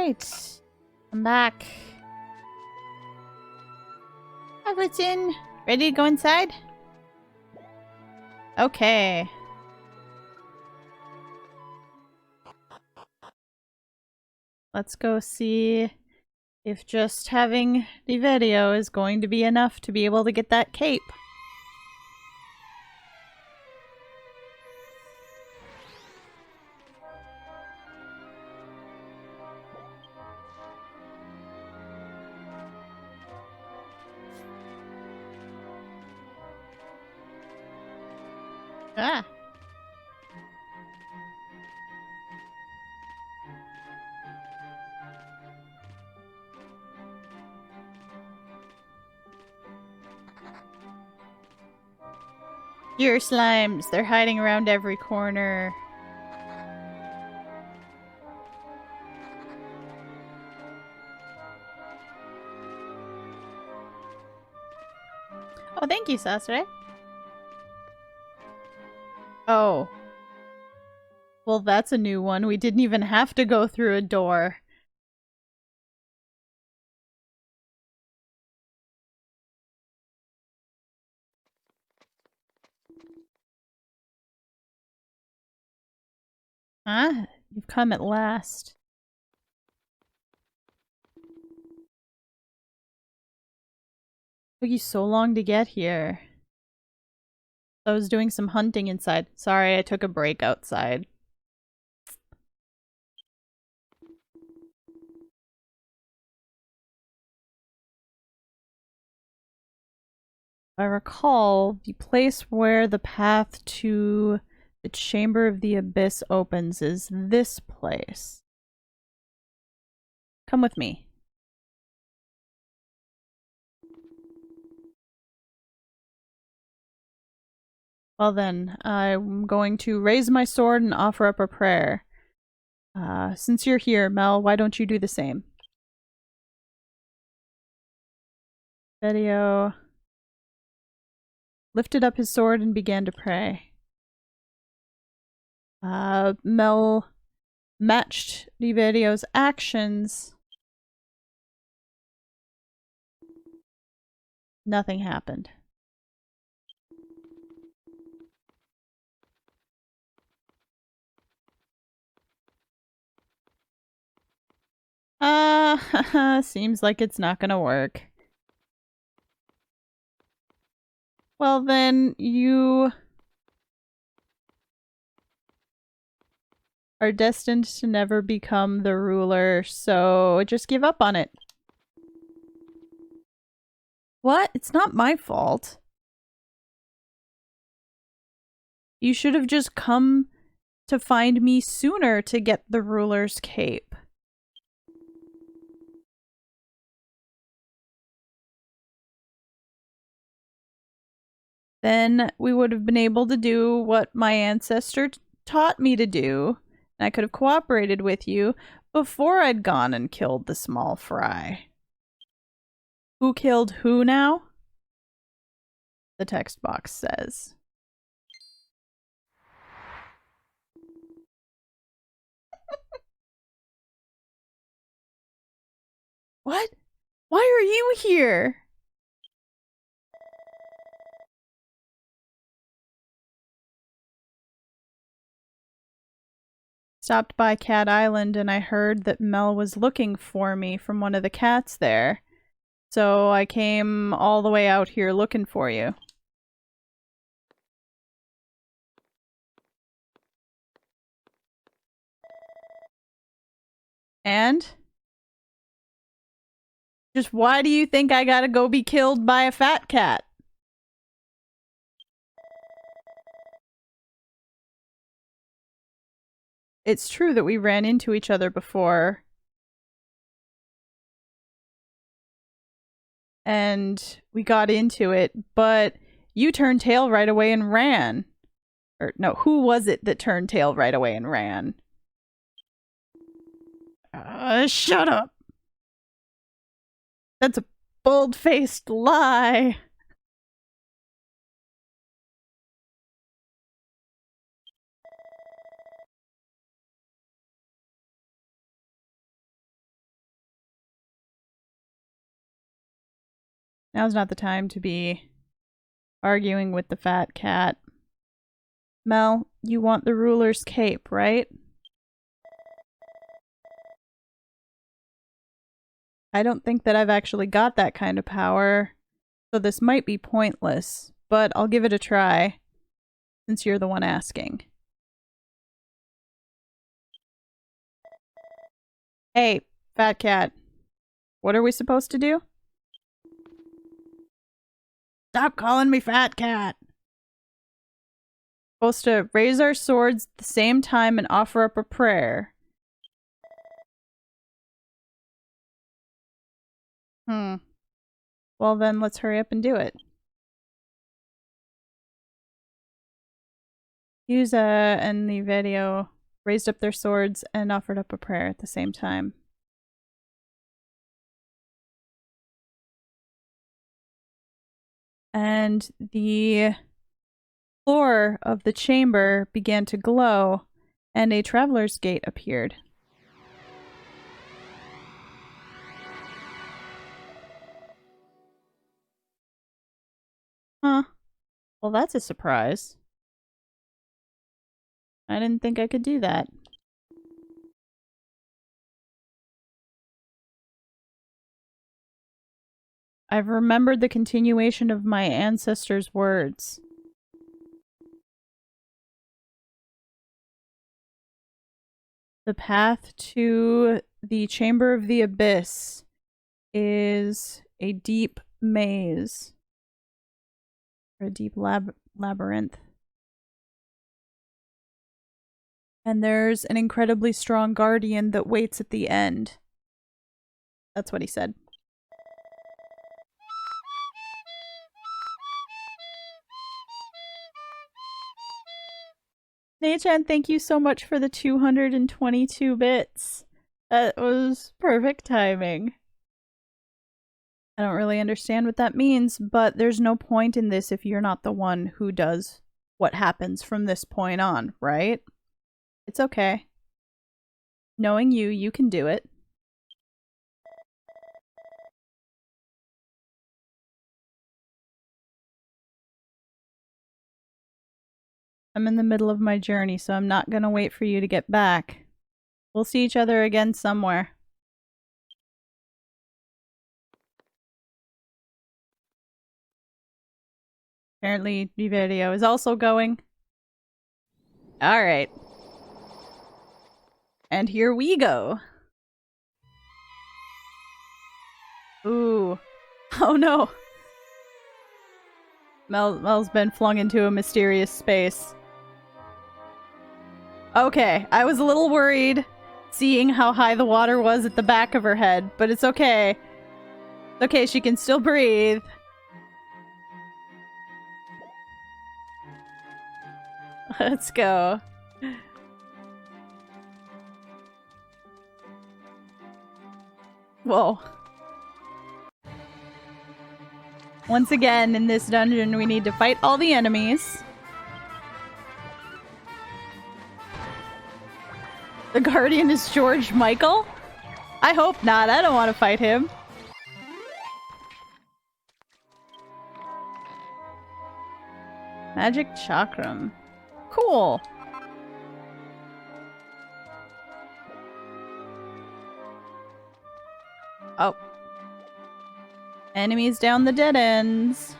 Alright. I'm back. Hi, Blitzen. Ready to go inside? Okay. Let's go see if just having the video is going to be enough to be able to get that cape. Ah. Your slimes, they're hiding around every corner. Oh, thank you, Sasre. Oh. Well, that's a new one. We didn't even have to go through a door. Huh? You've come at last. Took you so long to get here. I was doing some hunting inside. Sorry, I took a break outside. I recall, the place where the path to the Chamber of the Abyss opens is this place. Come with me. Well then, I'm going to raise my sword and offer up a prayer. Since you're here, Mel, why don't you do the same? Video lifted up his sword and began to pray. Mel matched the video's actions. Nothing happened. Seems like it's not gonna work. Well then, you are destined to never become the ruler, so just give up on it. What? It's not my fault. You should have just come to find me sooner to get the ruler's cape. Then we would have been able to do what my ancestor taught me to do. And I could have cooperated with you before I'd gone and killed the small fry. Who killed who now? The text box says. What? Why are you here? Stopped by Cat Island and I heard that Mel was looking for me from one of the cats there. So I came all the way out here looking for you. And? Just why do you think I gotta go be killed by a fat cat? It's true that we ran into each other before. And we got into it, but you turned tail right away and ran. Or no, who was it that turned tail right away and ran? Shut up. That's a bold-faced lie. Now's not the time to be arguing with the fat cat. Mel, you want the ruler's cape, right? I don't think that I've actually got that kind of power, so this might be pointless, but I'll give it a try, since you're the one asking. Hey, fat cat. What are we supposed to do? Stop calling me fat cat! Supposed to raise our swords at the same time and offer up a prayer. Well then, let's hurry up and do it. Yuza and the video raised up their swords and offered up a prayer at the same time. And the floor of the chamber began to glow, and a traveler's gate appeared. Huh. Well, that's a surprise. I didn't think I could do that. I've remembered the continuation of my ancestors' words. The path to the Chamber of the Abyss is a deep maze. Or a deep labyrinth. And there's an incredibly strong guardian that waits at the end. That's what he said. Nei-chan, thank you so much for the 222 bits. That was perfect timing. I don't really understand what that means, but there's no point in this if you're not the one who does what happens from this point on, right? It's okay. Knowing you, you can do it. I'm in the middle of my journey, so I'm not gonna wait for you to get back. We'll see each other again somewhere. Apparently, the video is also going. Alright. And here we go. Ooh. Oh no. Mel's been flung into a mysterious space. Okay, I was a little worried seeing how high the water was at the back of her head, but it's okay. It's okay, she can still breathe. Let's go. Whoa. Once again, in this dungeon, we need to fight all the enemies. The Guardian is George Michael? I hope not. I don't want to fight him. Magic Chakram. Cool. Oh. Enemies down the dead ends.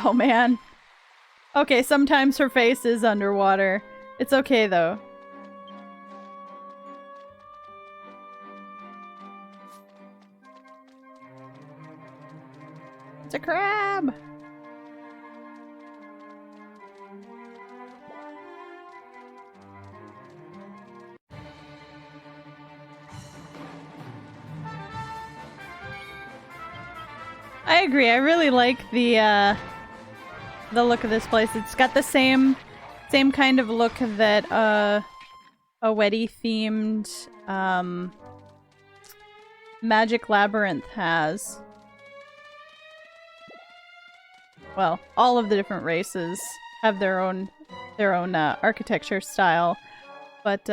Oh man. Okay, sometimes her face is underwater. It's okay though. It's a crab! I agree. I really like the look of this place. It's got the same kind of look that a Weddy themed Magic Labyrinth has. well, all of the different races have their own architecture style, but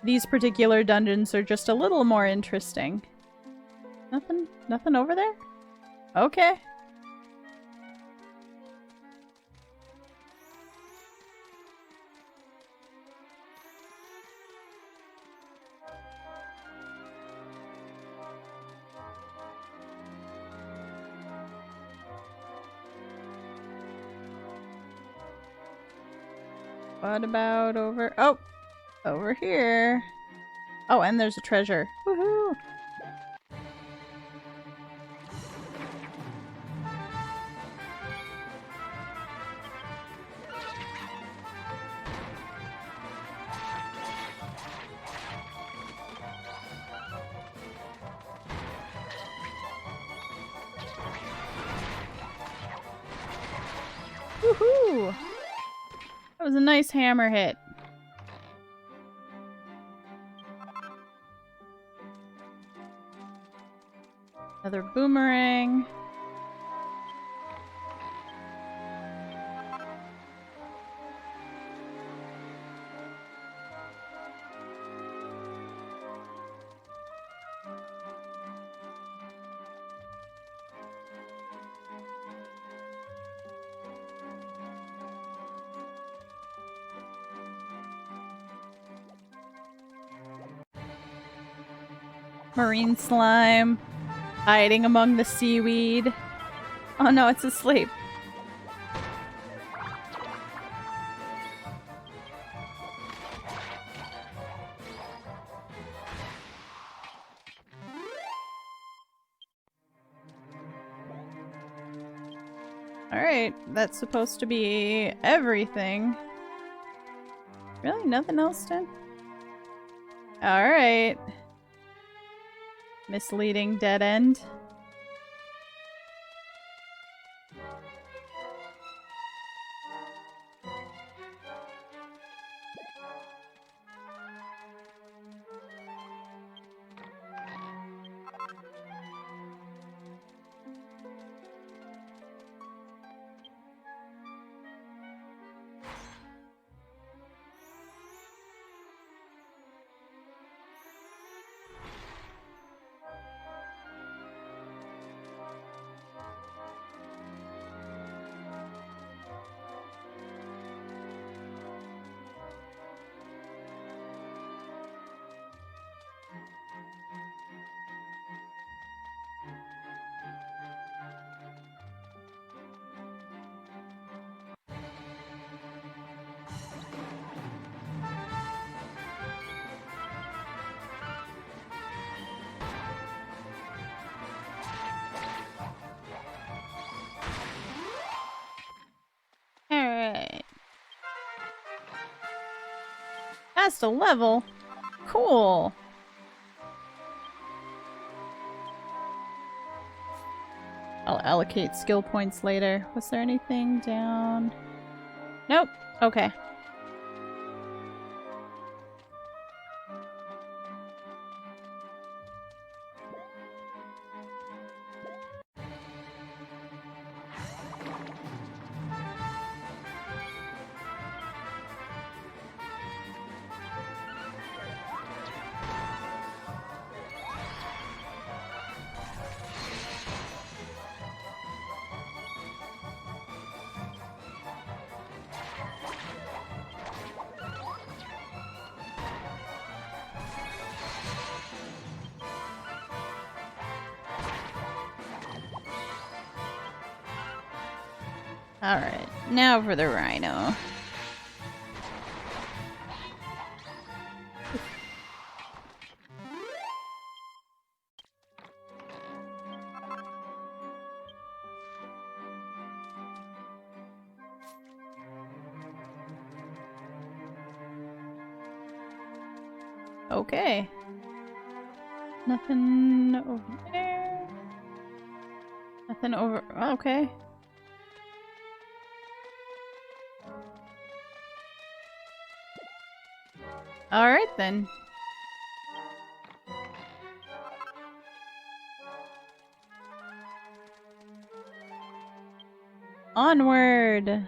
these particular dungeons are just a little more interesting. Nothing over there? Okay. What about over... Oh! Over here. Oh, and there's a treasure. Woohoo! Woohoo! That was a nice hammer hit. Another boomerang. Marine slime. Hiding among the seaweed. Oh no, it's asleep. Alright, that's supposed to be everything. Really? Nothing else done? Alright. Misleading dead end. Alright. That's the level. Cool. I'll allocate skill points later. Was there anything down? Nope. Okay. Alright, now for the rhino. Okay. Nothing over there. Nothing over... Okay. Alright then. Onward!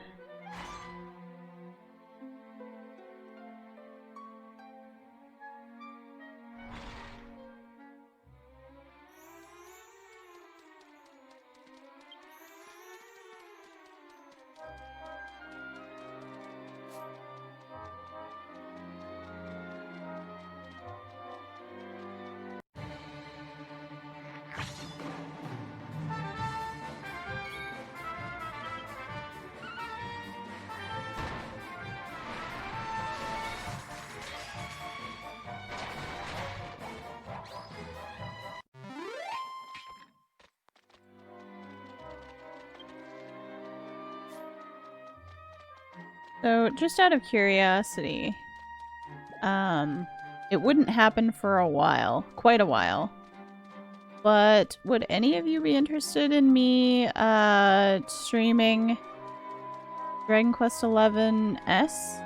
So, just out of curiosity, it wouldn't happen for a while, quite a while. But would any of you be interested in me streaming Dragon Quest XI S?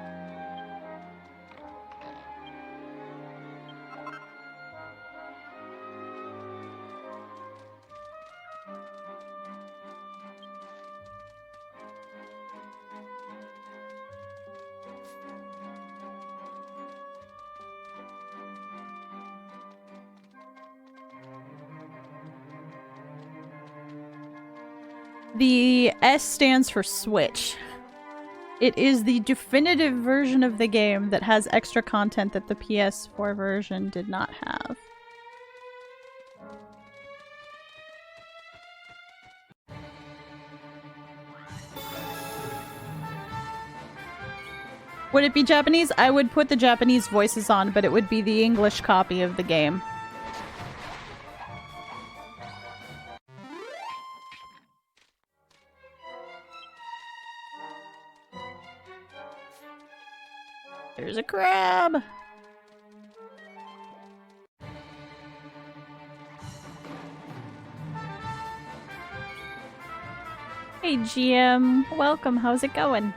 The S stands for Switch. It is the definitive version of the game that has extra content that the PS4 version did not have. Would it be Japanese? I would put the Japanese voices on, but it would be the English copy of the game. There's a crab! Hey GM, welcome, how's it going?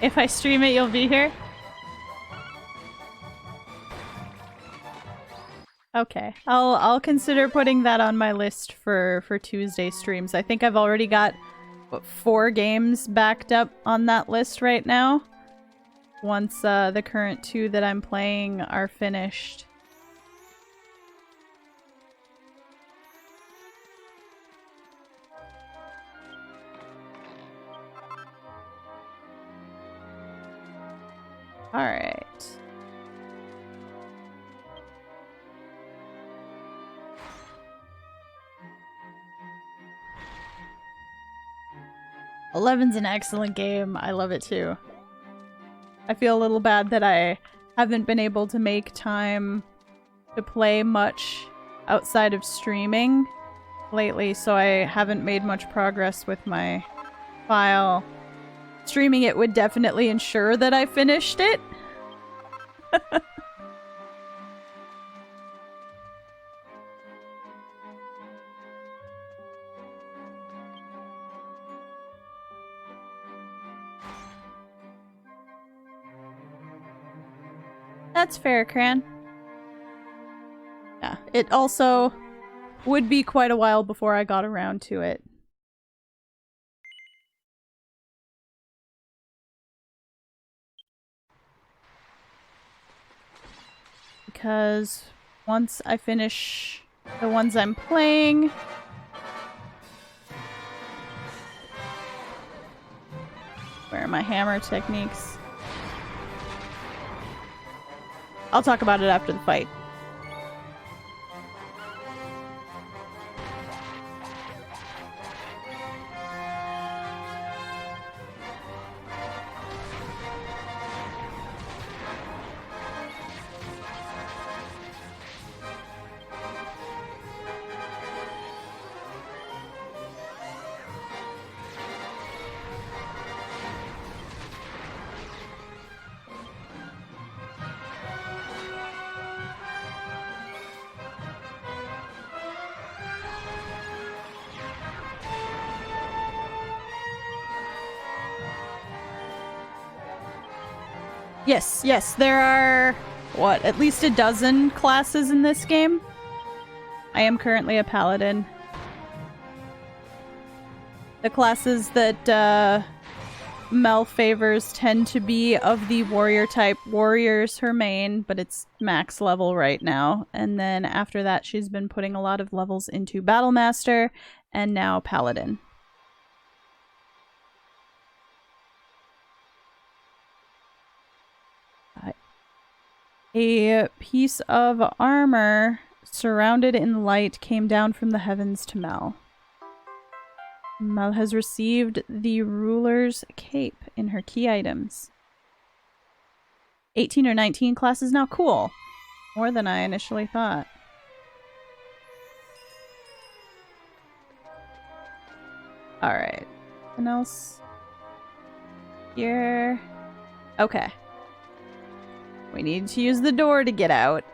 If I stream it, you'll be here? Okay, I'll consider putting that on my list for Tuesday streams. I think I've already got 4 games backed up on that list right now. Once the current 2 that I'm playing are finished. Alright. XI's an excellent game. I love it too. I feel a little bad that I haven't been able to make time to play much outside of streaming lately, so I haven't made much progress with my file. Streaming it would definitely ensure that I finished it. That's fair, Cran. Yeah, it also would be quite a while before I got around to it. Because once I finish the ones I'm playing... Where are my hammer techniques? I'll talk about it after the fight. Yes, there are, what, at least a dozen classes in this game? I am currently a paladin. The classes that Mel favors tend to be of the warrior type. Warrior's her main, but it's max level right now. And then after that, she's been putting a lot of levels into Battlemaster and now Paladin. A piece of armor surrounded in light came down from the heavens to Mel. Mel has received the ruler's cape in her key items. 18 or 19 classes now. Cool. More than I initially thought. Alright. Anything else? Here. Okay. We need to use the door to get out.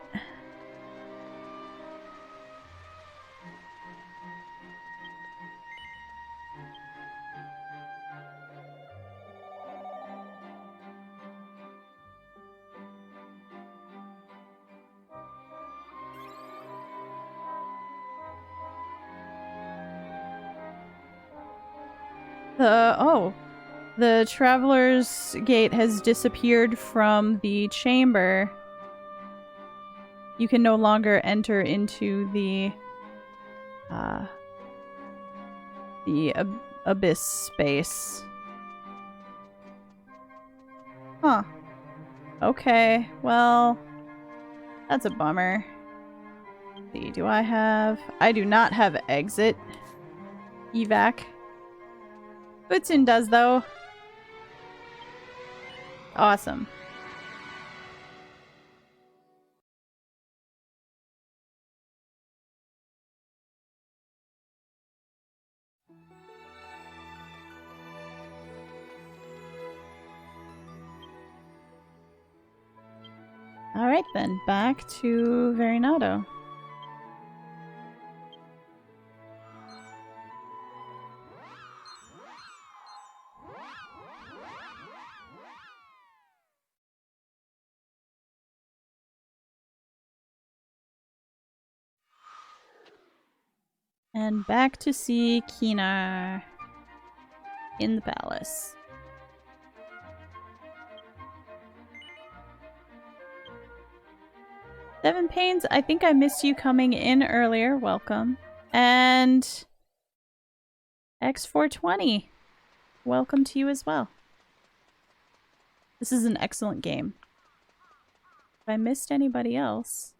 The Traveler's Gate has disappeared from the chamber. You can no longer enter into the abyss space. Huh. Okay, well, that's a bummer. Let's see, do I have... I do not have exit. Evac. Butsun does, though. Awesome. Alright then, back to Verinado. And back to see Kinar in the palace. Seven Pains, I think I missed you coming in earlier. Welcome. And X420, welcome to you as well. This is an excellent game. If I missed anybody else,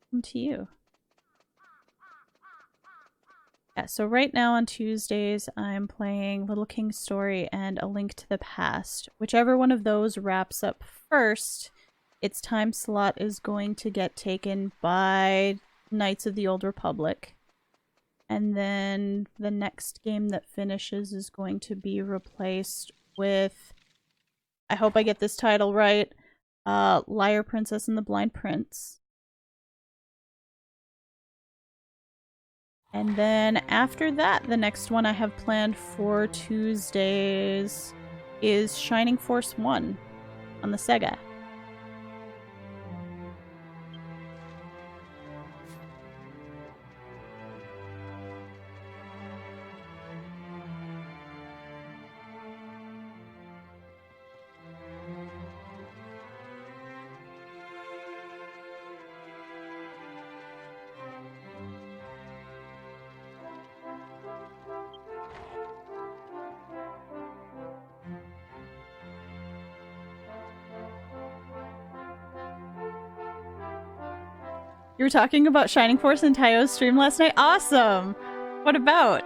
welcome to you. Yeah, so right now on Tuesdays, I'm playing Little King's Story and A Link to the Past. Whichever one of those wraps up first, its time slot is going to get taken by Knights of the Old Republic. And then the next game that finishes is going to be replaced with, I hope I get this title right, Liar Princess and the Blind Prince. And then after that, the next one I have planned for Tuesdays is Shining Force 1 on the Sega. You were talking about Shining Force in Tayo's stream last night? Awesome! What about?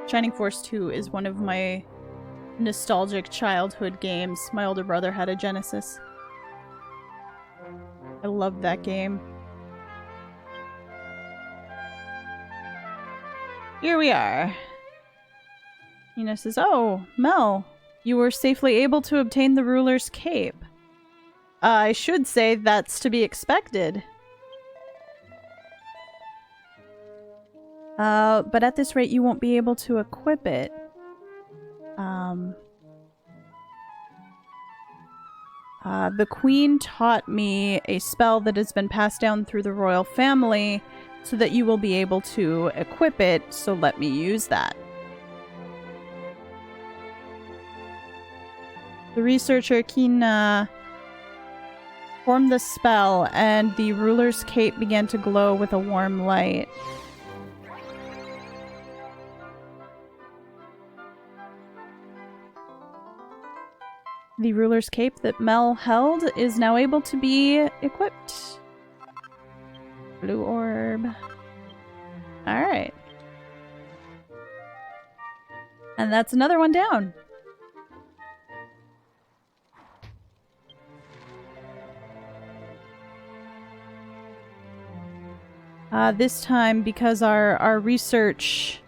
Shining Force 2 is one of my nostalgic childhood games. My older brother had a Genesis. I loved that game. Here we are. Nina says, "Oh, Mel, you were safely able to obtain the ruler's cape. I should say that's to be expected. But at this rate, you won't be able to equip it. The queen taught me a spell that has been passed down through the royal family so that you will be able to equip it, so let me use that. The researcher Kina formed the spell, and the ruler's cape began to glow with a warm light. The ruler's cape that Mel held is now able to be equipped. Blue orb. Alright. And that's another one down. This time, because our research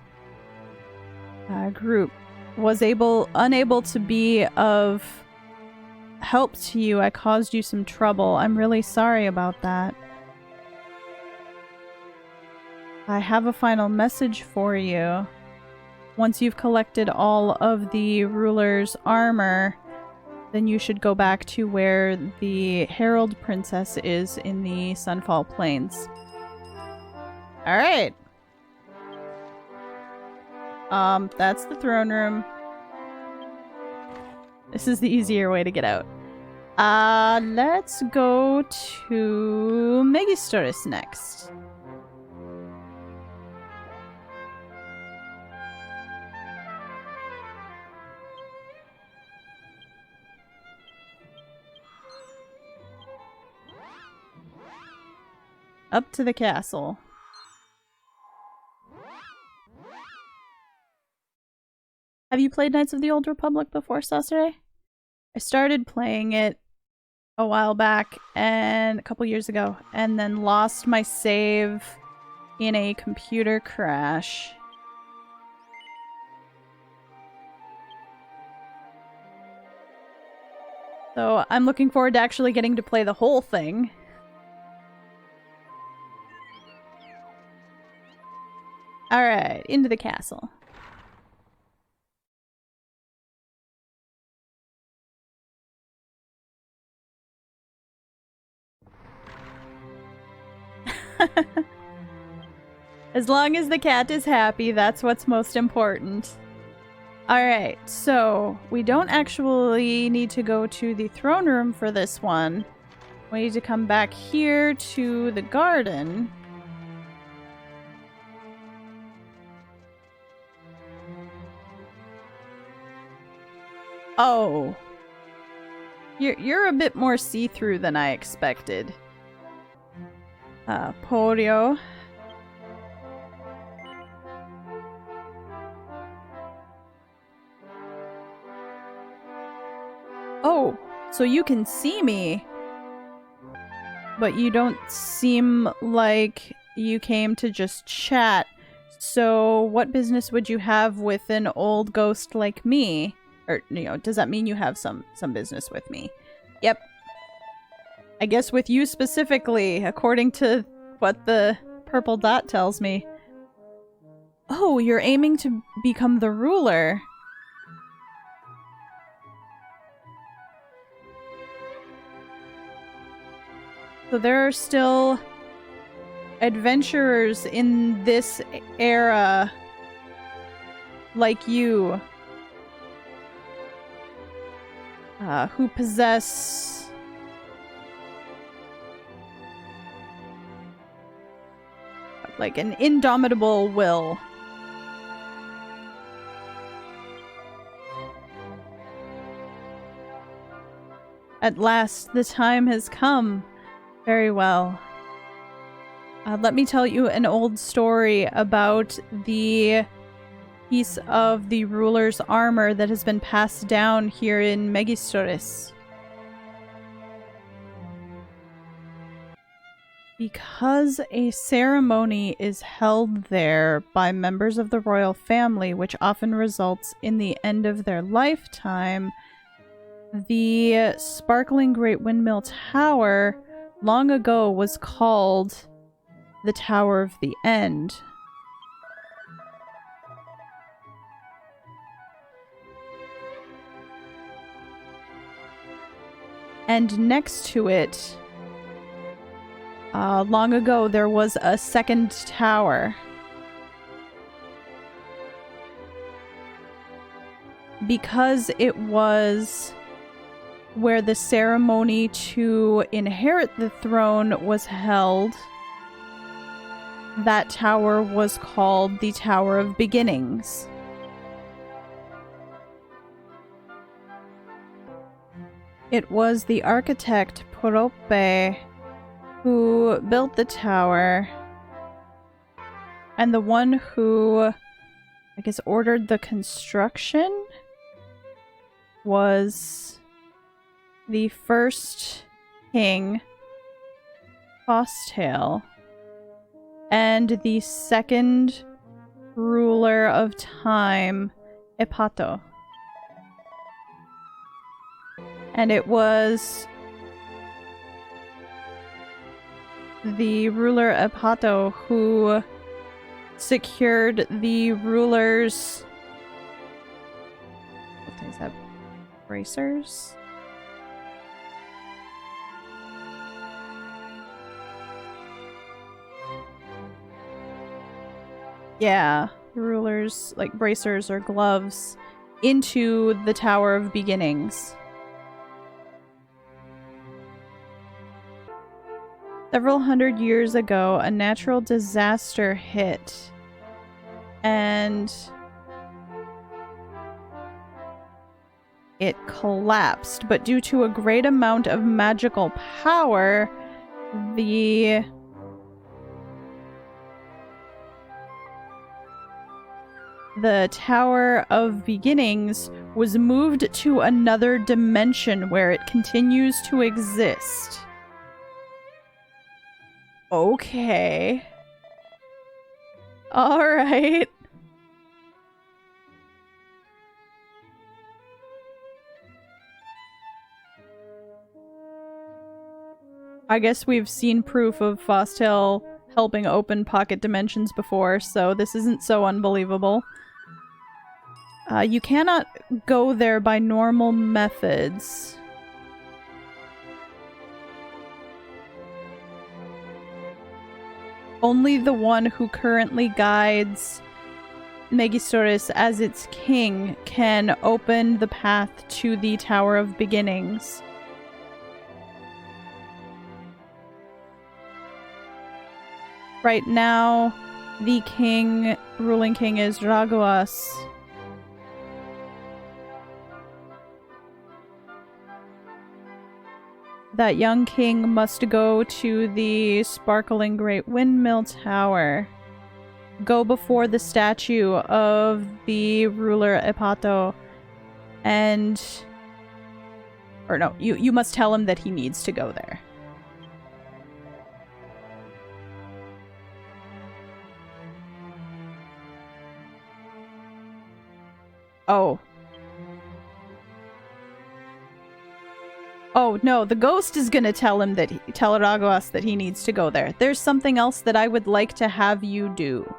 group was unable to be of help to you, I caused you some trouble. I'm really sorry about that. I have a final message for you. Once you've collected all of the ruler's armor, then you should go back to where the Herald Princess is in the Sunfall Plains. Alright. That's the throne room. This is the easier way to get out. Let's go to Megistoris next. Up to the castle. Have you played Knights of the Old Republic before, Sasore? I started playing it a while back and a couple years ago, and then lost my save in a computer crash. So I'm looking forward to actually getting to play the whole thing. Alright, into the castle. As long as the cat is happy, that's what's most important. Alright, so we don't actually need to go to the throne room for this one. We need to come back here to the garden. Oh. You're a bit more see-through than I expected. Porio. Oh, so you can see me. But you don't seem like you came to just chat. So what business would you have with an old ghost like me? Or, you know, does that mean you have some business with me? Yep. I guess with you specifically, according to what the purple dot tells me. Oh, you're aiming to become the ruler. So there are still adventurers in this era like you who possess like an indomitable will. At last, the time has come. Very well. Let me tell you an old story about the piece of the ruler's armor that has been passed down here in Megistoris. Because a ceremony is held there by members of the royal family, which often results in the end of their lifetime, the sparkling great windmill tower long ago was called the Tower of the End. And next to it, long ago, there was a second tower. Because it was where the ceremony to inherit the throne was held, that tower was called the Tower of Beginnings. It was the architect Porope who built the tower, and the one who, I guess, ordered the construction was the first king, Fosstale, and the second ruler of time, Epato. And it was the ruler Epato who secured the ruler's... What is that? Bracers? Yeah, the ruler's, like, bracers or gloves into the Tower of Beginnings. Several hundred years ago, a natural disaster hit, and it collapsed. But due to a great amount of magical power, the Tower of Beginnings was moved to another dimension where it continues to exist. Okay. Alright. I guess we've seen proof of Fosstale helping open pocket dimensions before, so this isn't so unbelievable. You cannot go there by normal methods. Only the one who currently guides Megistoris as its king can open the path to the Tower of Beginnings. Right now, the ruling king is Raguas. That young king must go to the sparkling great windmill tower. Go before the statue of the ruler Epato and... Or no, you must tell him that he needs to go there. Oh. Oh, no, the ghost is gonna tell him that tell Raguas that he needs to go there. There's something else that I would like to have you do.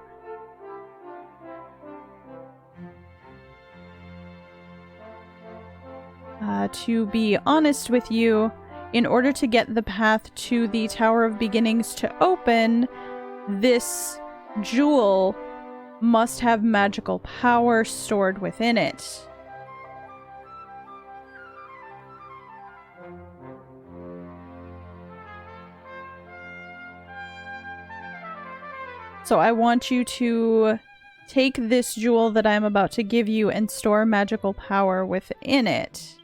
To be honest with you, in order to get the path to the Tower of Beginnings to open, this jewel must have magical power stored within it. So I want you to take this jewel that I'm about to give you and store magical power within it.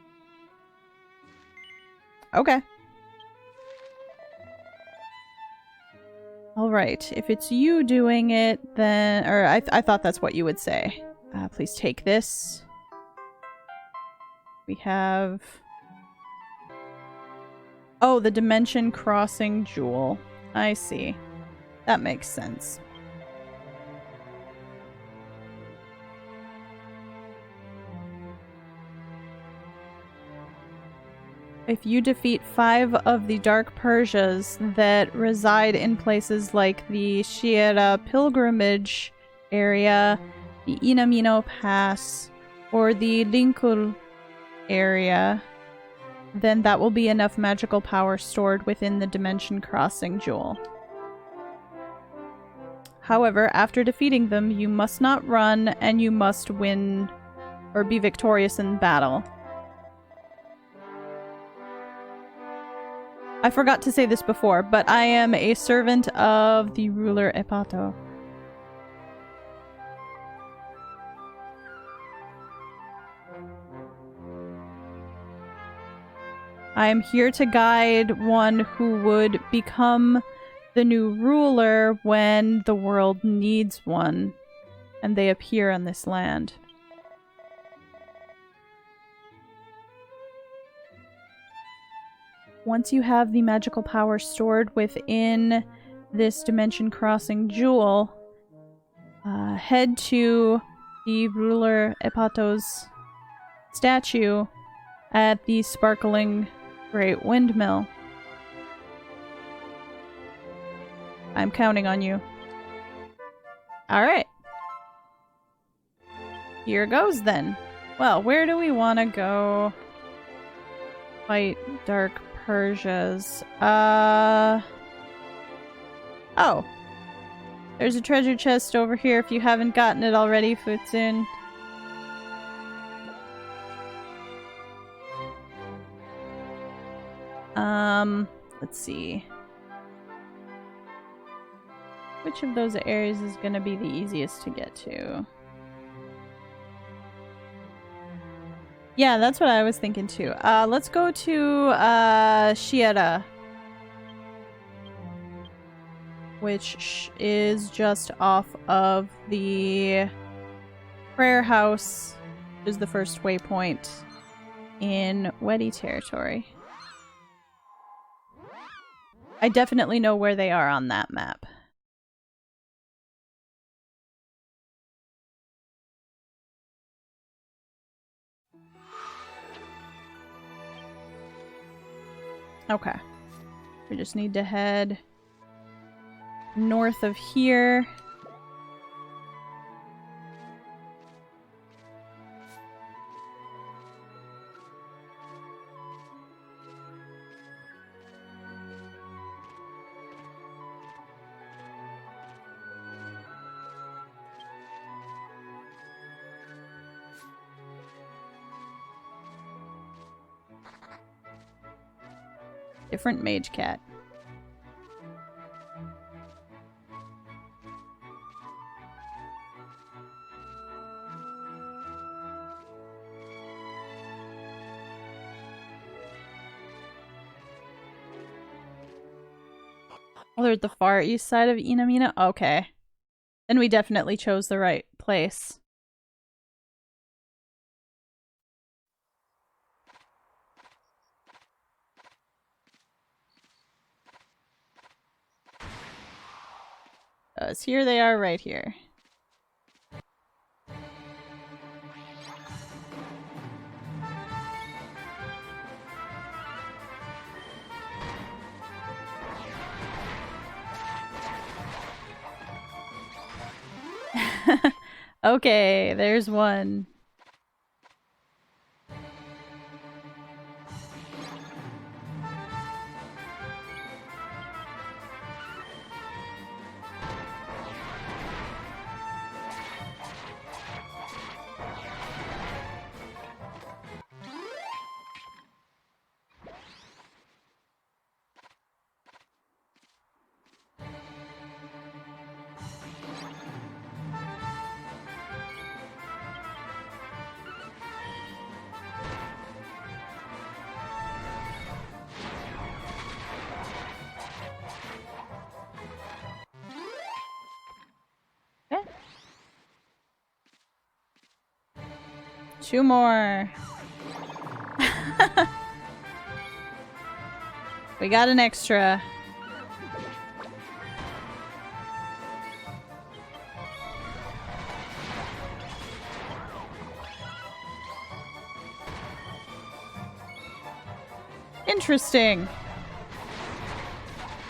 Okay. Alright, if it's you doing it, then... Or I thought that's what you would say. Please take this. We have... Oh, the dimension crossing jewel. I see. That makes sense. If you defeat 5 of the Dark Persias that reside in places like the Shiera Pilgrimage area, the Inamino Pass, or the Linkul area, then that will be enough magical power stored within the dimension crossing jewel. However, after defeating them, you must not run and you must win or be victorious in battle. I forgot to say this before, but I am a servant of the ruler Epato. I am here to guide one who would become the new ruler when the world needs one, and they appear on this land. Once you have the magical power stored within this dimension crossing jewel, head to the ruler Epato's statue at the sparkling great windmill. I'm counting on you. Alright. Here goes then. Well, where do we want to go? Fight Dark Persias. Oh. There's a treasure chest over here if you haven't gotten it already, Futsun. Let's see. Which of those areas is gonna be the easiest to get to? Yeah, that's what I was thinking too. Let's go to Shiera, which is just off of the prayer house, which is the first waypoint in Wedi territory. I definitely know where they are on that map. Okay. We just need to head north of here. Different mage cat. Oh, they're at the far east side of Inamina? Okay. Then we definitely chose the right place. Here they are right here. Okay, there's one. Two more. We got an extra. Interesting.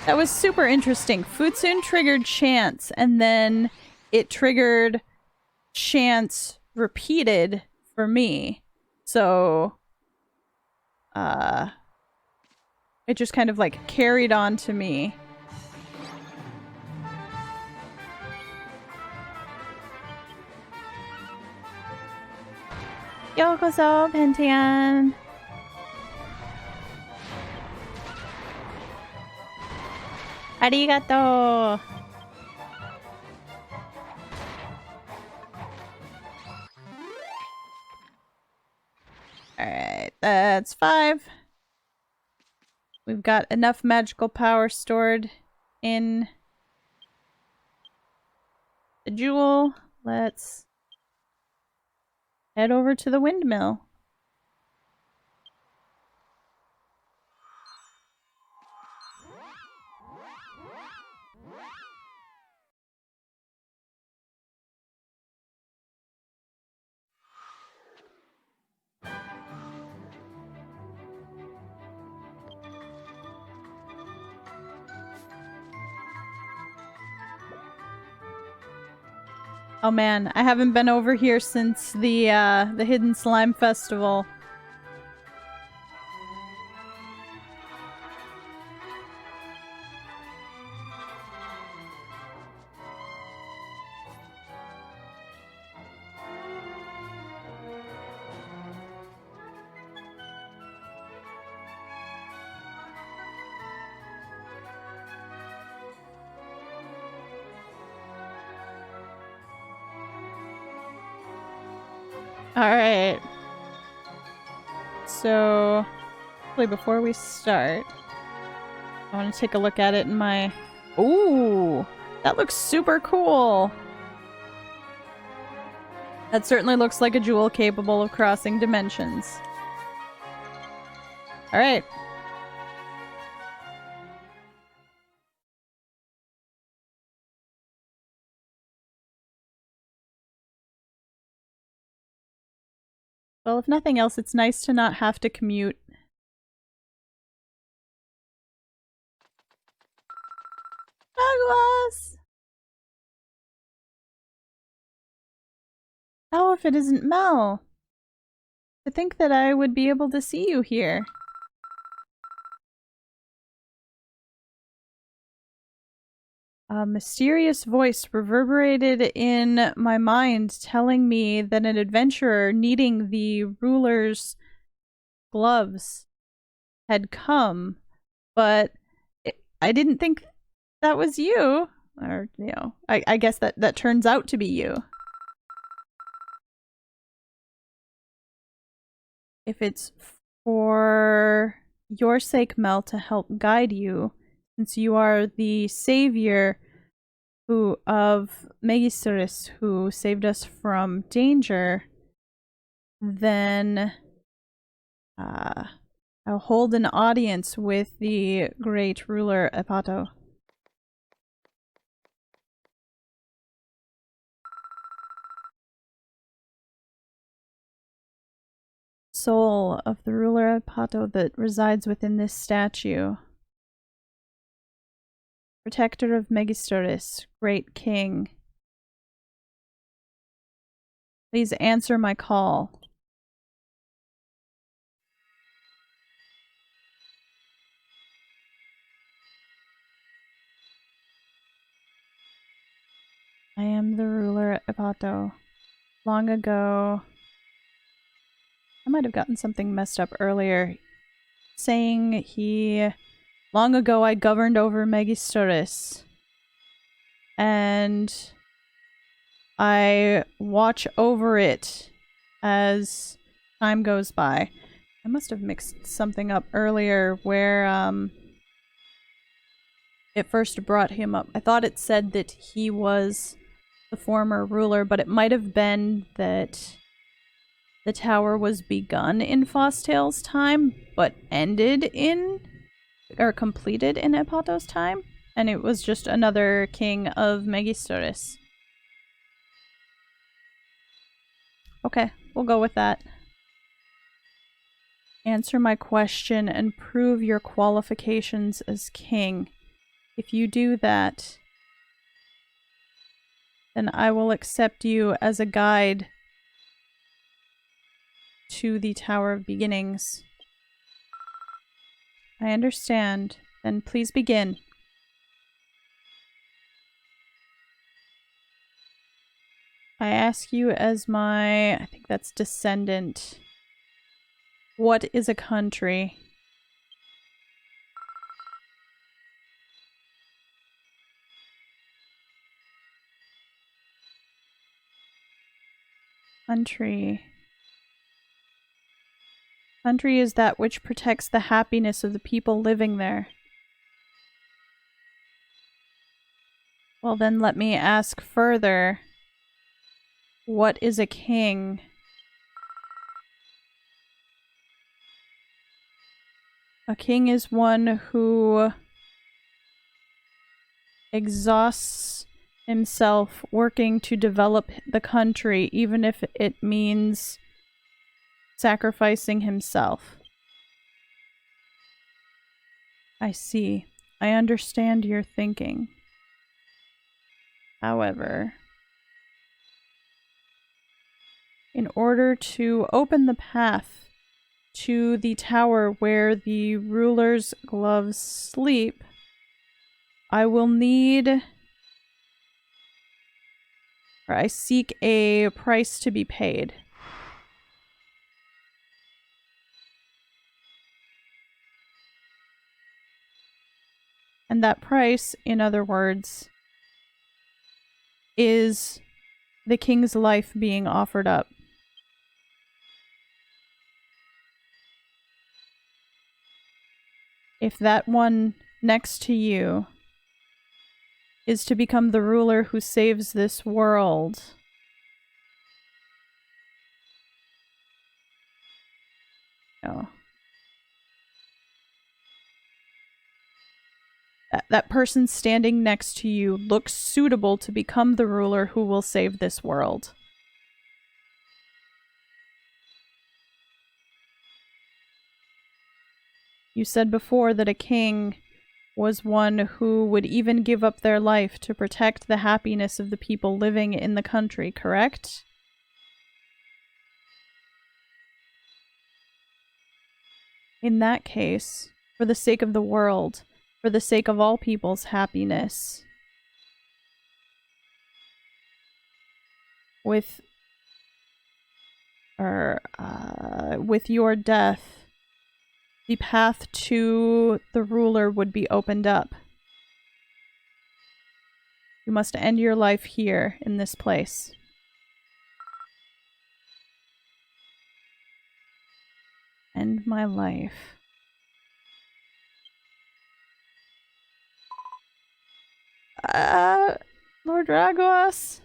That was super interesting. Futsun triggered Chance, and then it triggered Chance repeated for me. So, it just kind of like carried on to me. Yokoso, Pentian. Arigato. Alright, that's 5. We've got enough magical power stored in the jewel. Let's head over to the windmill. Oh man, I haven't been over here since the Hidden Slime Festival. Alright. So, before we start, I want to take a look at it in my... Ooh! That looks super cool! That certainly looks like a jewel capable of crossing dimensions. Alright. Well, if nothing else, it's nice to not have to commute. Douglas! Oh, if it isn't Mel. To think that I would be able to see you here. A mysterious voice reverberated in my mind, telling me that an adventurer needing the ruler's gloves had come, but I didn't think that was you. Or, you know, I guess that turns out to be you. If it's for your sake, Mel, to help guide you, since you are the savior of Megistoris, who saved us from danger, then I'll hold an audience with the great ruler Epato. Soul of the ruler Epato that resides within this statue. Protector of Megistoris, great king. Please answer my call. I am the ruler Epato. Long ago... I might have gotten something messed up earlier. Saying long ago I governed over Megistoris. And I watch over it as time goes by. I must have mixed something up earlier where it first brought him up. I thought it said that he was the former ruler, but it might have been that the tower was begun in Fosstale's time, but ended in, or completed in Epato's time, and it was just another king of Megistoris. Okay, we'll go with that. Answer my question and prove your qualifications as king. If you do that, then I will accept you as a guide to the Tower of Beginnings. I understand. Then please begin. I ask you as my, I think that's descendant. What is a country? Country. Country is that which protects the happiness of the people living there. Well, then let me ask further. What is a king? A king is one who exhausts himself working to develop the country, even if it means sacrificing himself. I see. I understand your thinking. However, in order to open the path to the tower where the ruler's gloves sleep, I will need, or I seek a price to be paid. And that price, in other words, is the king's life being offered up. If that one next to you is to become the ruler who saves this world, no. That person standing next to you looks suitable to become the ruler who will save this world. You said before that a king was one who would even give up their life to protect the happiness of the people living in the country, correct? In that case, for the sake of the world, for the sake of all people's happiness, with your death, the path to the ruler would be opened up. You must end your life here, in this place. End my life. Lord Ragos?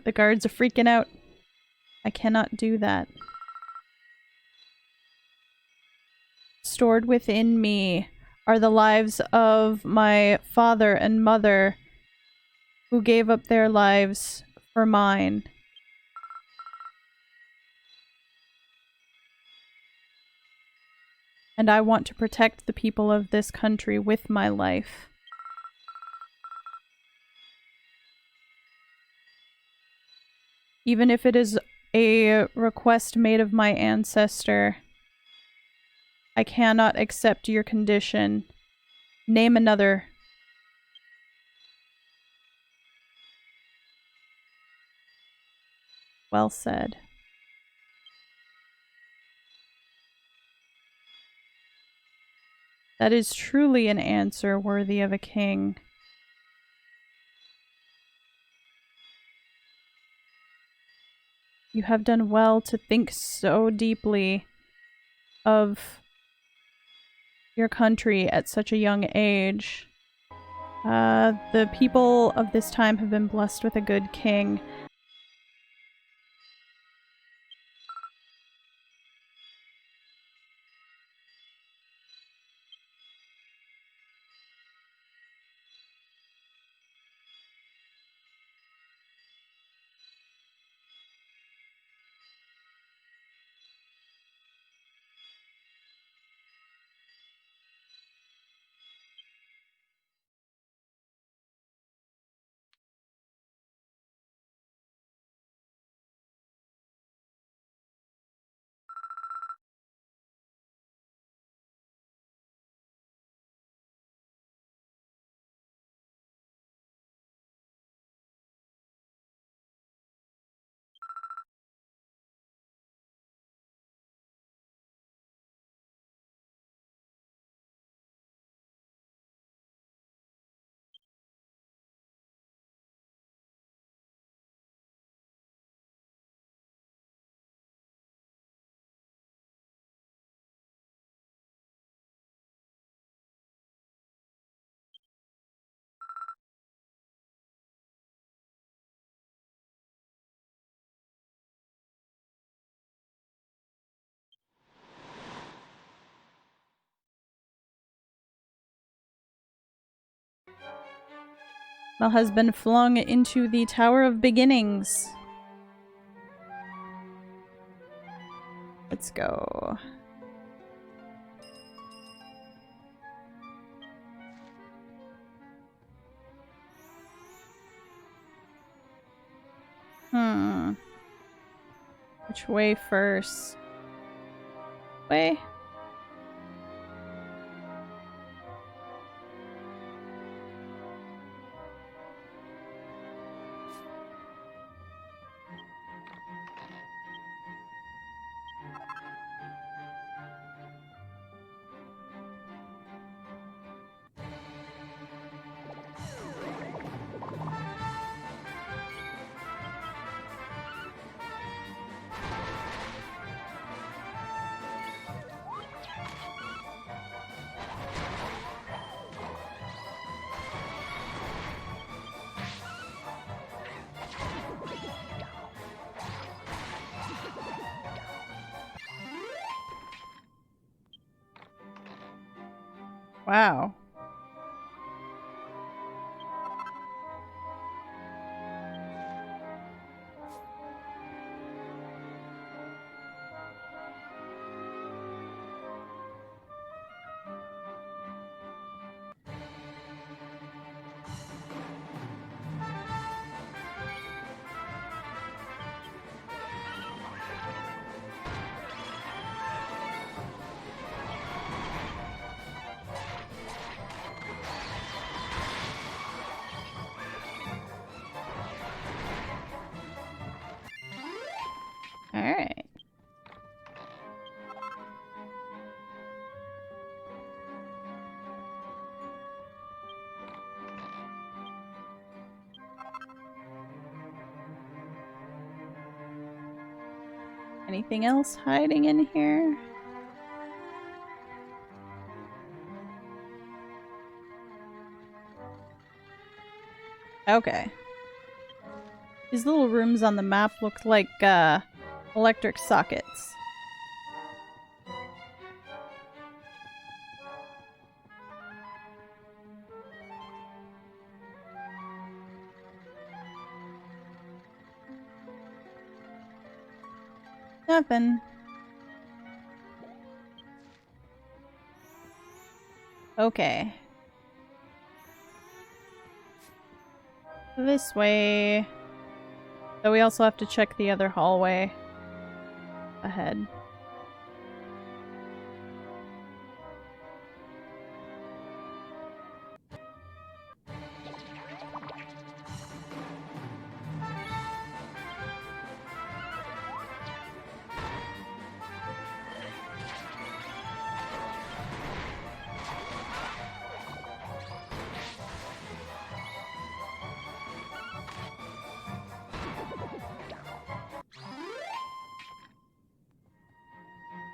The guards are freaking out. I cannot do that. Stored within me are the lives of my father and mother who gave up their lives for mine. And I want to protect the people of this country with my life. Even if it is a request made of my ancestor, I cannot accept your condition. Name another. Well said. That is truly an answer worthy of a king. You have done well to think so deeply of your country at such a young age. The people of this time have been blessed with a good king. Mel has been flung into the Tower of Beginnings. Let's go. Which way first? Way? Wow. Alright. Anything else hiding in here? Okay. These little rooms on the map look like, electric sockets. Nothing. Okay. This way. So we also have to check the other hallway ahead.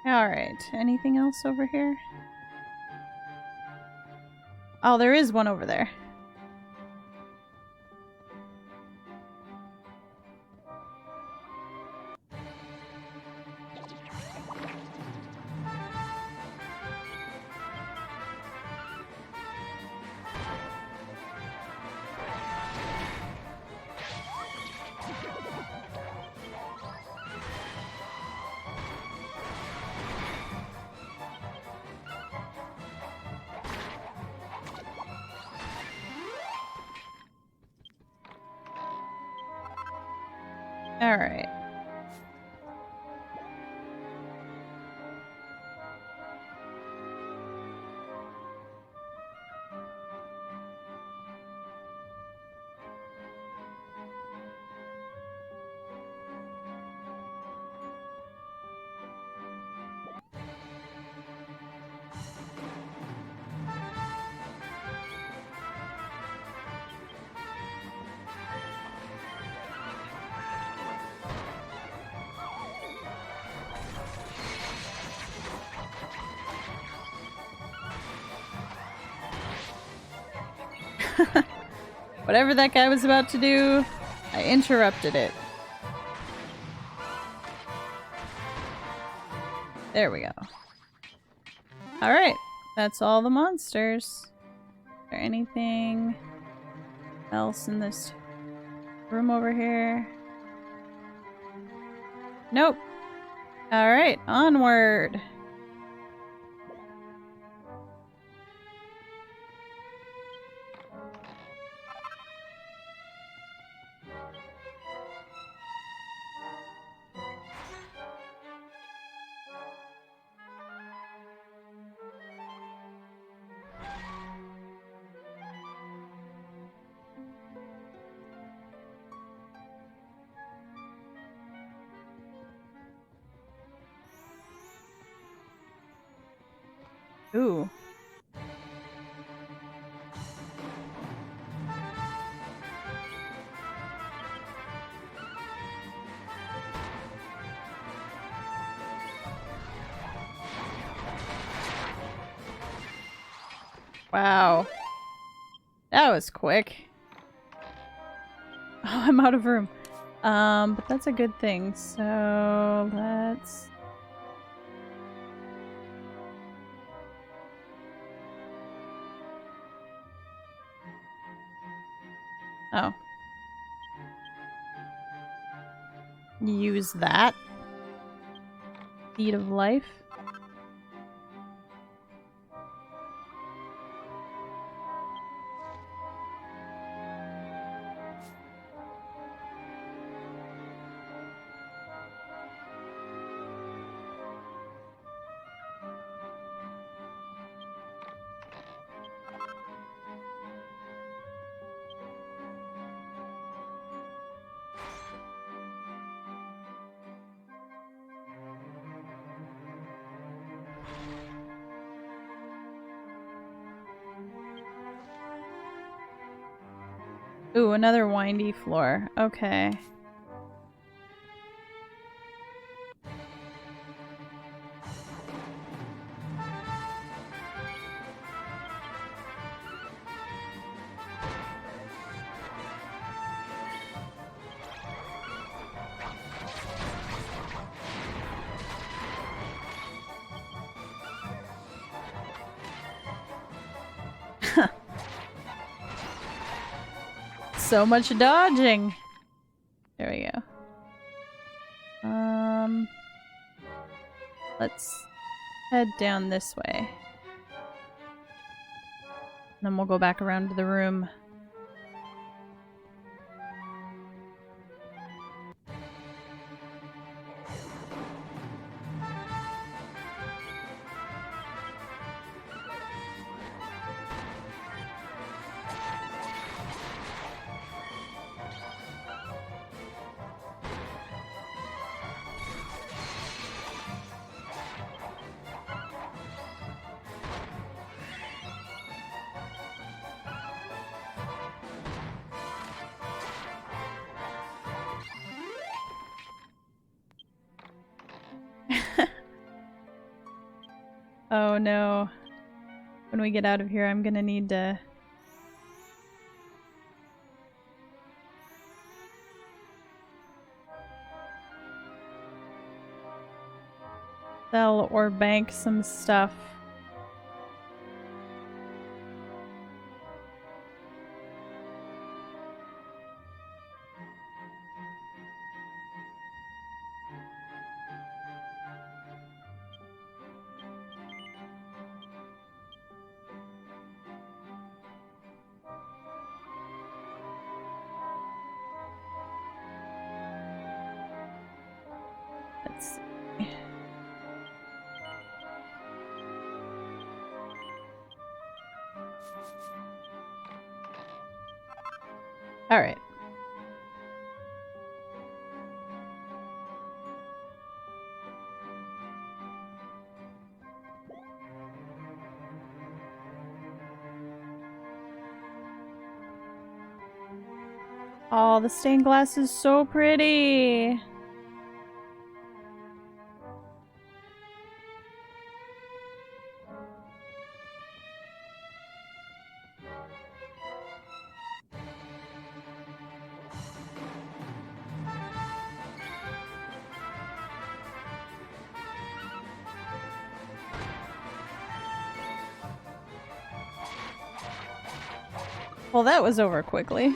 Alright, anything else over here? Oh, there is one over there. Alright. Whatever that guy was about to do, I interrupted it. There we go. Alright, that's all the monsters. Is there anything else in this room over here? Nope. Alright, onward. Ooh. Wow. That was quick. Oh, I'm out of room. But that's a good thing. So let's... Oh. Use that. Seed of life. Ooh, another windy floor. Okay. So much dodging. There we go. Let's head down this way. Then we'll go back around to the room. Oh no. When we get out of here, I'm gonna need to... sell or bank some stuff. Let's see. All right. Oh, the stained glass is so pretty. Well, that was over quickly.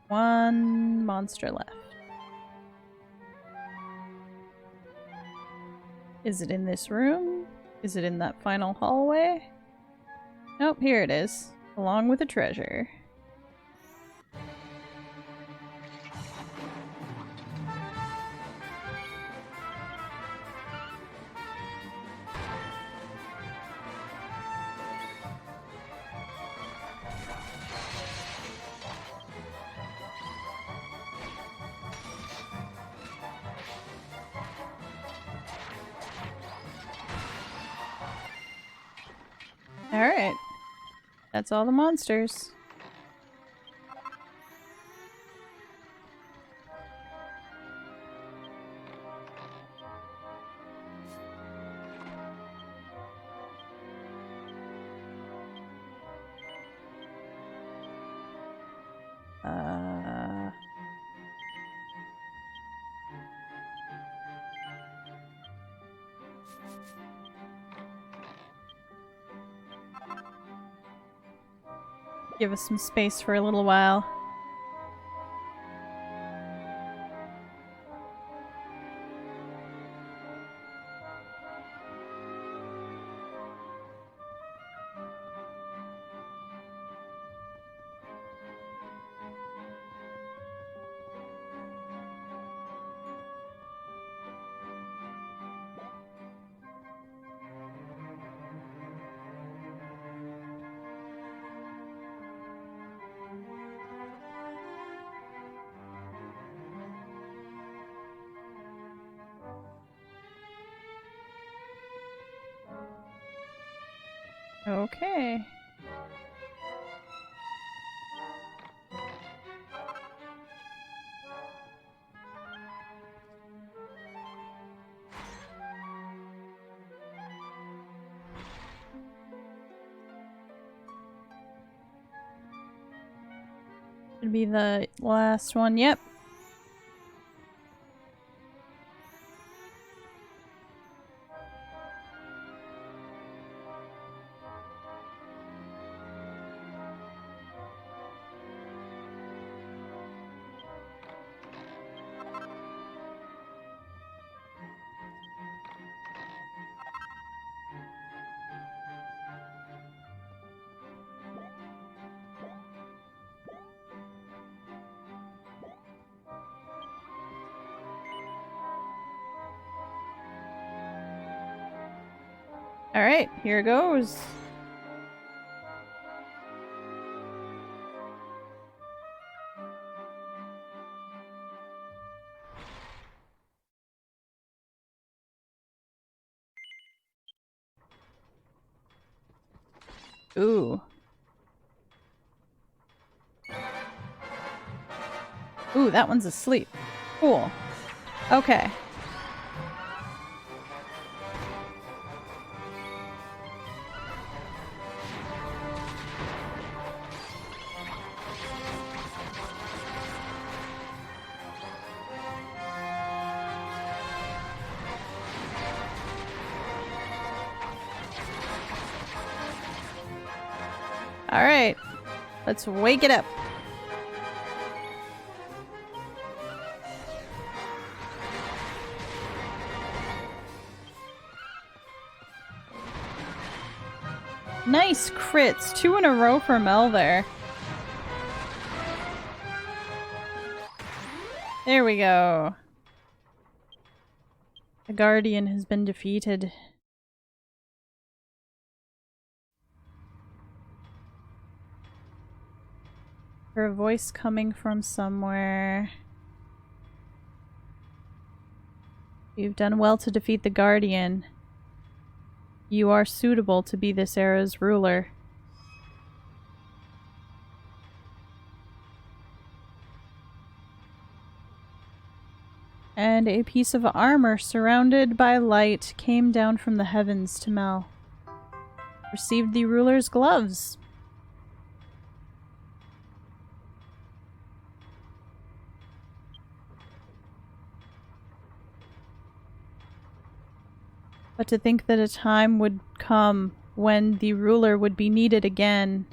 One monster left. Is it in this room? Is it in that final hallway? Nope, here it is. Along with the treasure. Alright. That's all the monsters. Give us some space for a little while. Okay. Should be the last one. Yep. Alright, here goes. Ooh. Ooh, that one's asleep. Cool. Okay. Alright. Let's wake it up. Nice crits. 2 in a row for Mel there. There we go. The Guardian has been defeated. Her voice coming from somewhere. You've done well to defeat the Guardian. You are suitable to be this era's ruler. And a piece of armor surrounded by light came down from the heavens to Mel. Received the ruler's gloves. But to think that a time would come when the ruler would be needed again.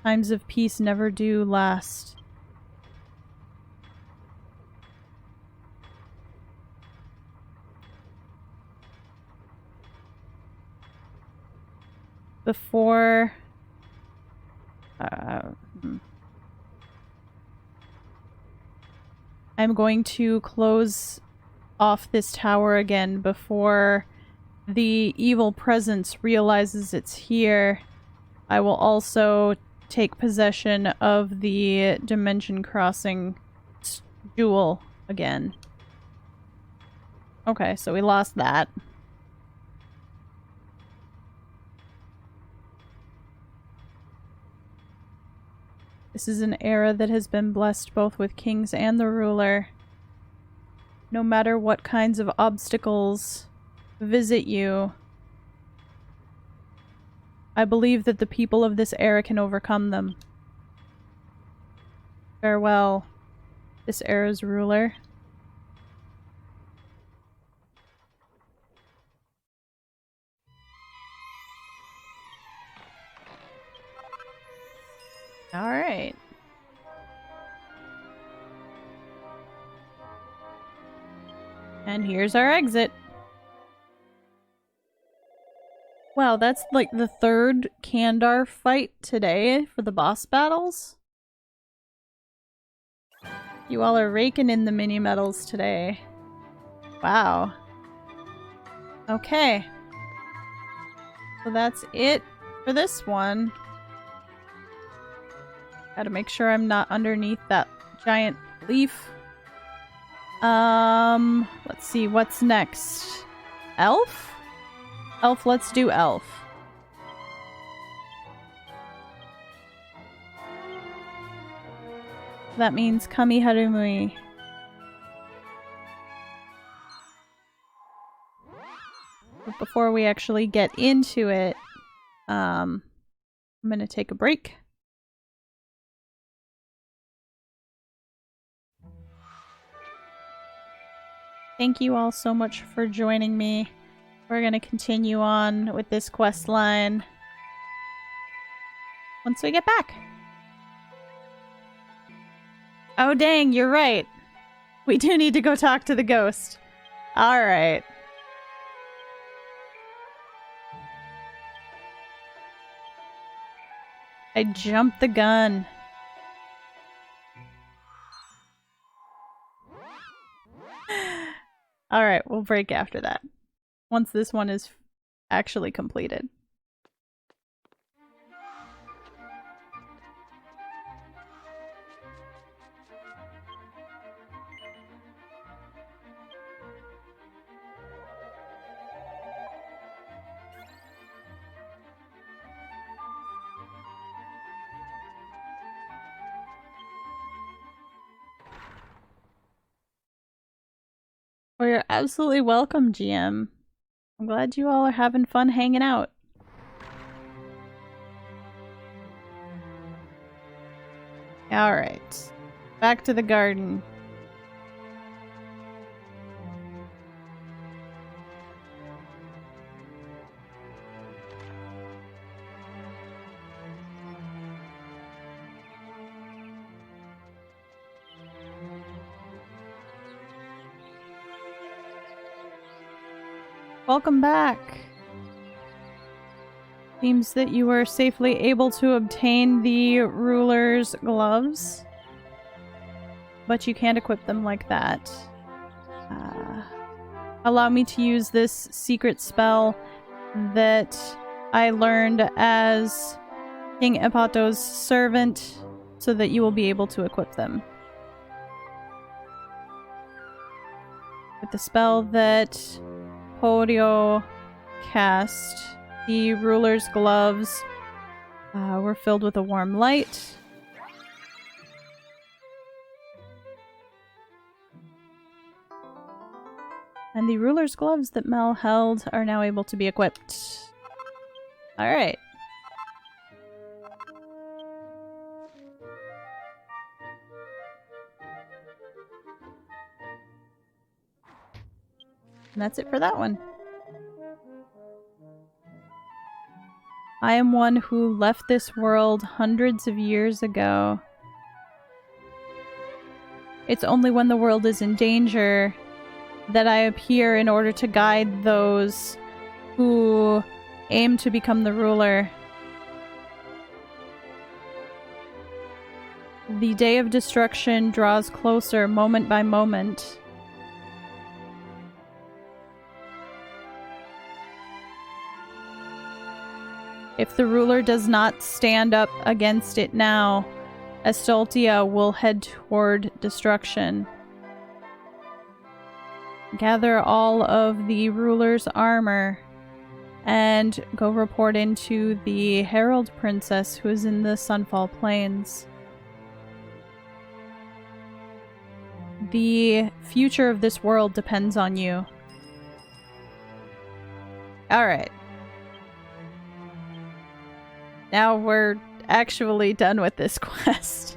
Times of peace never do last. Before... I'm going to close off this tower again before the evil presence realizes it's here. I will also take possession of the dimension crossing jewel again. Okay, so we lost that. This is an era that has been blessed both with kings and the ruler. No matter what kinds of obstacles visit you, I believe that the people of this era can overcome them. Farewell, this era's ruler. Alright. And here's our exit. Wow, that's like the third Kandar fight today for the boss battles. You all are raking in the mini medals today. Wow. Okay. So that's it for this one. Gotta make sure I'm not underneath that giant leaf. Let's see, what's next? Elf? Elf, let's do elf. That means Kami Harumui. But before we actually get into it, I'm gonna take a break. Thank you all so much for joining me. We're gonna continue on with this quest line once we get back. Oh dang, you're right. We do need to go talk to the ghost. Alright. I jumped the gun. Alright, we'll break after that. Once this one is actually completed. Well, you're absolutely welcome, GM. I'm glad you all are having fun hanging out. Alright. Back to the garden. Welcome back. Seems that you were safely able to obtain the ruler's gloves, but you can't equip them like that. Allow me to use this secret spell that I learned as King Epato's servant so that you will be able to equip them. With the spell that Podio cast, the ruler's gloves were filled with a warm light. And the ruler's gloves that Mel held are now able to be equipped. Alright. And that's it for that one. I am one who left this world hundreds of years ago. It's only when the world is in danger that I appear in order to guide those who aim to become the ruler. The day of destruction draws closer moment by moment. If the ruler does not stand up against it now, Estoltia will head toward destruction. Gather all of the ruler's armor and go report into the Herald Princess who is in the Sunfall Plains. The future of this world depends on you. Alright. Now we're actually done with this quest.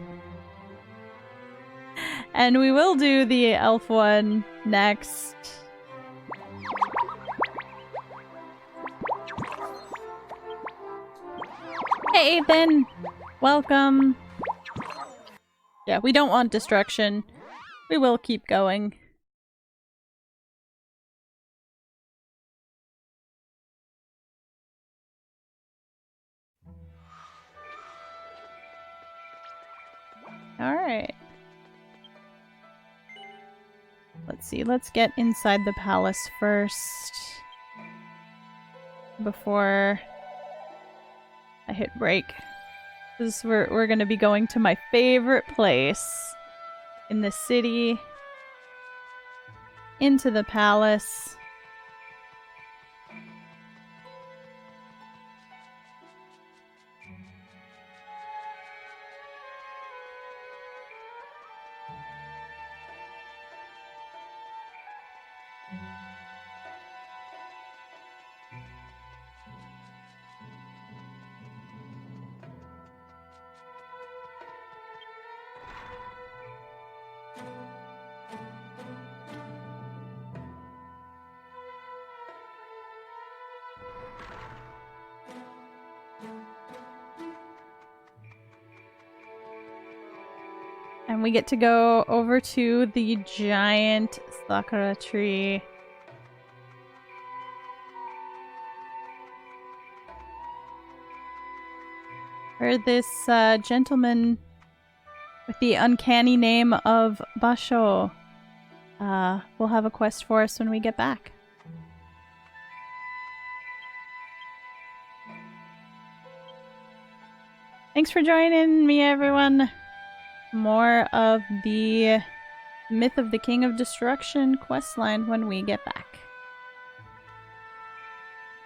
And we will do the elf one next. Hey, Ethan! Welcome! Yeah, we don't want destruction. We will keep going. Alright. Let's see, let's get inside the palace first. Before I hit break. Because we're gonna be going to my favorite place in the city. Into the palace. And we get to go over to the giant sakura tree. Where this gentleman with the uncanny name of Basho will have a quest for us when we get back. Thanks for joining me, everyone. More of the Myth of the King of Destruction questline when we get back.